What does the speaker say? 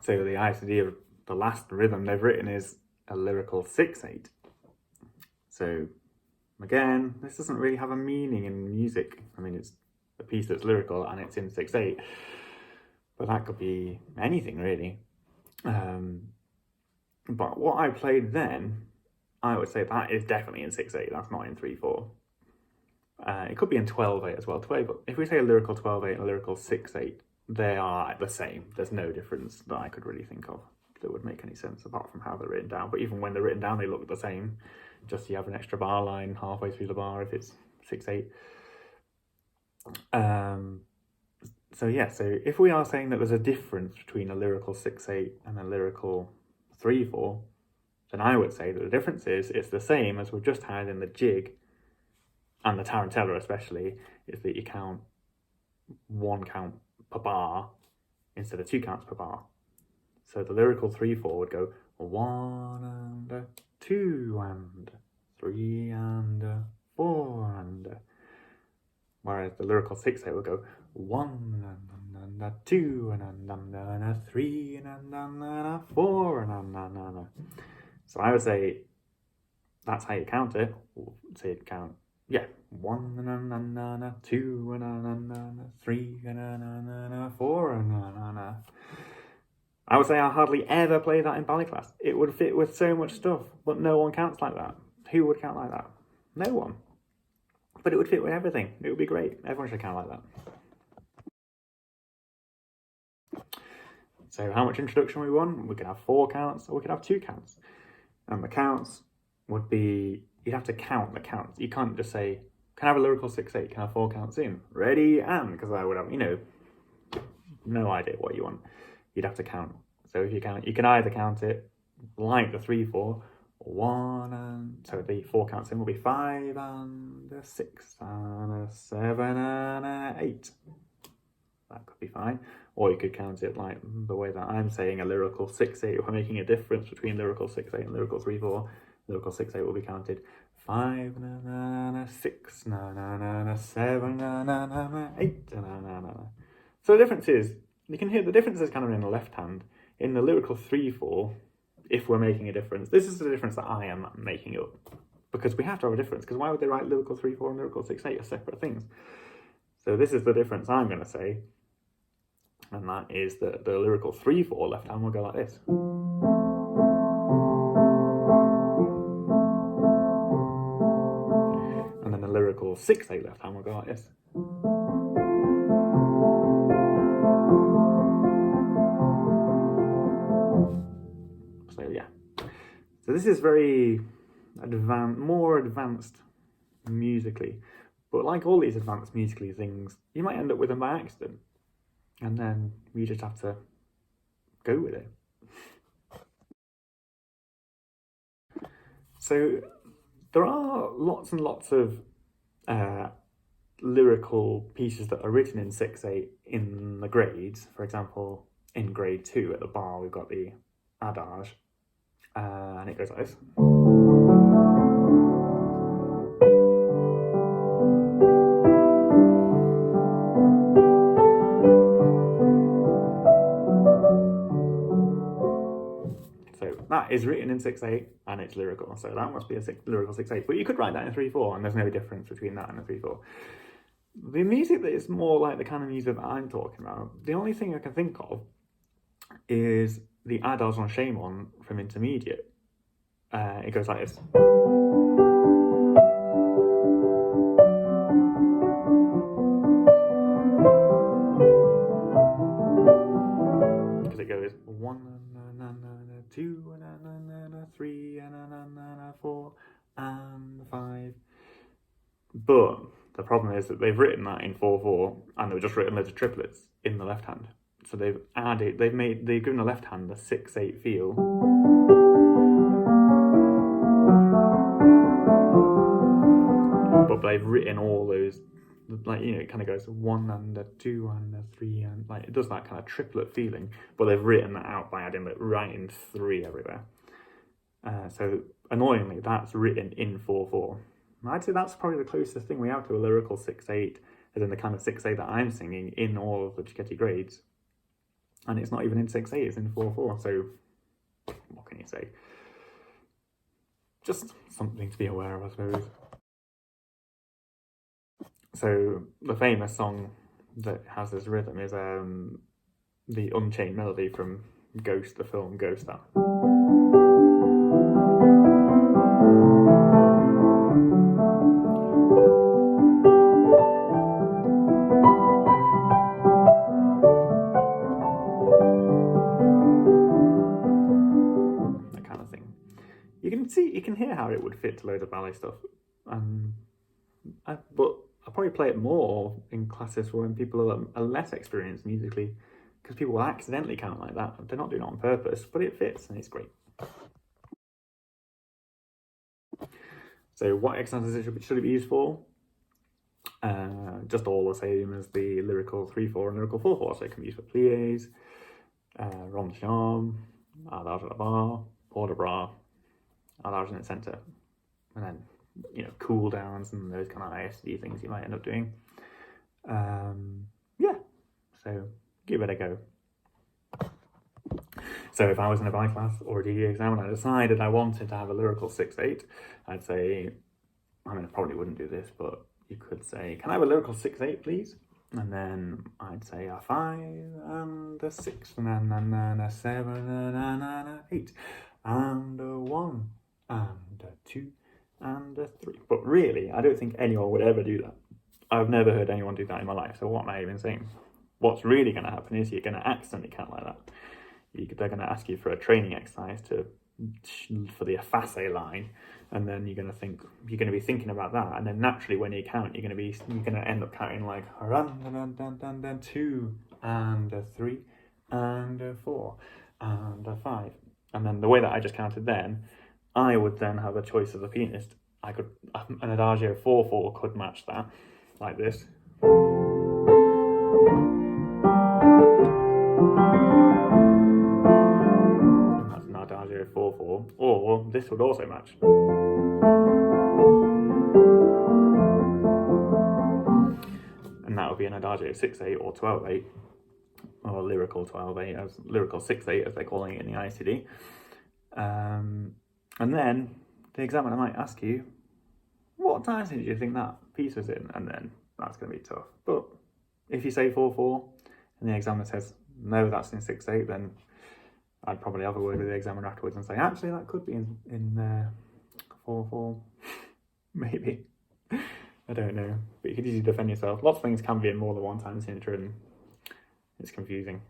So the idea of the last rhythm they've written is a lyrical 6/8. So again, this doesn't really have a meaning in music. I mean, it's a piece that's lyrical and it's in 6/8, but that could be anything really. But what I played then, I would say that is definitely in 6/8. That's not in 3/4. It could be in 12/8 as well. But if we say a lyrical 12/8 and a lyrical 6/8, they are the same. There's no difference that I could really think of that would make any sense apart from how they're written down. But even when they're written down, they look the same. Just you have an extra bar line halfway through the bar if it's 6/8. So if we are saying that there's a difference between a lyrical 6/8 and a lyrical 3/4, then I would say that the difference is it's the same as we've just had in the jig and the Tarantella especially, is that you count one count per bar instead of 2 counts per bar. So the lyrical 3/4 would go 1 and 2 and 3 and 4 and, whereas the lyrical 6/8 would go 1 and 2 and 3 and 4 and. So I would say that's how you count it. So you'd count 1 and 2 and 3 and 4 and. I would say I hardly ever play that in ballet class. It would fit with so much stuff, but no one counts like that. Who would count like that? No one. But it would fit with everything. It would be great. Everyone should count like that. So how much introduction we want? We could have 4 counts or we could have 2 counts. And the counts would be, you'd have to count the counts. You can't just say, can I have a lyrical 6/8? Can I have 4 counts in? Ready, and, because I would have, no idea what you want. You'd have to count. So if you count, you can either count it like the 3/4, 1 and, so the 4 counts in will be 5 and 6 and 7 and 8. That could be fine. Or you could count it like the way that I'm saying a lyrical 6/8. If we're making a difference between lyrical 6/8 and lyrical 3/4, lyrical 6/8 will be counted 5 and 6 and 7 and 8 and. So the difference is, you can hear the difference is kind of in the left hand. In the lyrical 3/4, if we're making a difference, this is the difference that I am making up. Because we have to have a difference, because why would they write lyrical 3/4 and lyrical 6/8 as separate things? So this is the difference I'm going to say. And that is that the lyrical 3/4 left hand will go like this. And then the lyrical 6/8 left hand will go like this. So yeah. So this is very more advanced musically. But like all these advanced musically things, you might end up with them by accident. And then we just have to go with it. So there are lots and lots of lyrical pieces that are written in 6/8 in the grades. For example, in grade 2 at the bar, we've got the Adagio, and it goes like this. That is written in 6/8 and it's lyrical, so that must be a lyrical 6/8. But you could write that in 3/4, and there's no difference between that and a 3/4. The music that is more like the kind of music that I'm talking about, the only thing I can think of is the Adagio enchaînement from Intermediate. It goes like this. Because it goes 1 2 and 3 and 4 and 5. But the problem is that they've written that in 4/4 and they've just written loads of triplets in the left hand. So they've given the left hand a 6/8 feel. they've written all those, like, you know, it kind of goes 1 and a 2 and a 3, and like it does that kind of triplet feeling, but they've written that out by adding like writing 3 everywhere. So annoyingly, that's written in 4/4. I'd say that's probably the closest thing we have to a lyrical 6/8, as in the kind of 6/8 that I'm singing in all of the Cecchetti grades. And it's not even in 6/8, it's in 4/4. So what can you say? Just something to be aware of, I suppose. So the famous song that has this rhythm is the Unchained Melody from Ghost, the film Ghost. That. That kind of thing. You can hear how it would fit to loads of ballet stuff. But I'll probably play it more in classes when people are less experienced musically, because people will accidentally count like that. They're not doing it on purpose, but it fits and it's great. So what exercises should it be used for? Just all the same as the lyrical 3/4 and lyrical 4/4. So it can be used for pliés, rond de jambe, adagio de barre, port de bras, adagio in the centre, and then, you know, cool downs and those kind of ISD things you might end up doing. Yeah, so give it a go. So if I was in a ballet class or a DDE exam and I decided I wanted to have a lyrical 6/8, I'd say, I mean, I probably wouldn't do this, but you could say, can I have a lyrical 6/8, please? And then I'd say a 5 and a 6 and a 7 and a 8 and a 1 and a 2 and a 3. But really, I don't think anyone would ever do that. I've never heard anyone do that in my life, so what am I even saying? What's really going to happen is you're going to accidentally count like that. They're going to ask you for a training exercise for the efface line, and then you're going to be thinking about that, and then naturally when you count, you're going to end up counting like 2 and a 3 and a 4 and a 5, and then the way that I just counted then, I would then have a choice as a pianist. An adagio 4/4 could match that, like this. And that's an adagio 4/4, or this would also match. And that would be an adagio 6/8 or 12/8, or lyrical 12/8, as lyrical 6/8 as they're calling it in the ICD. And then the examiner might ask you, what time did you think that piece was in? And then that's going to be tough. But if you say 4/4 and the examiner says, no, that's in 6/8, then I'd probably have a word with the examiner afterwards and say, actually, that could be in 4/4. Maybe. I don't know. But you could easily defend yourself. Lots of things can be in more than one time signature, and it's confusing.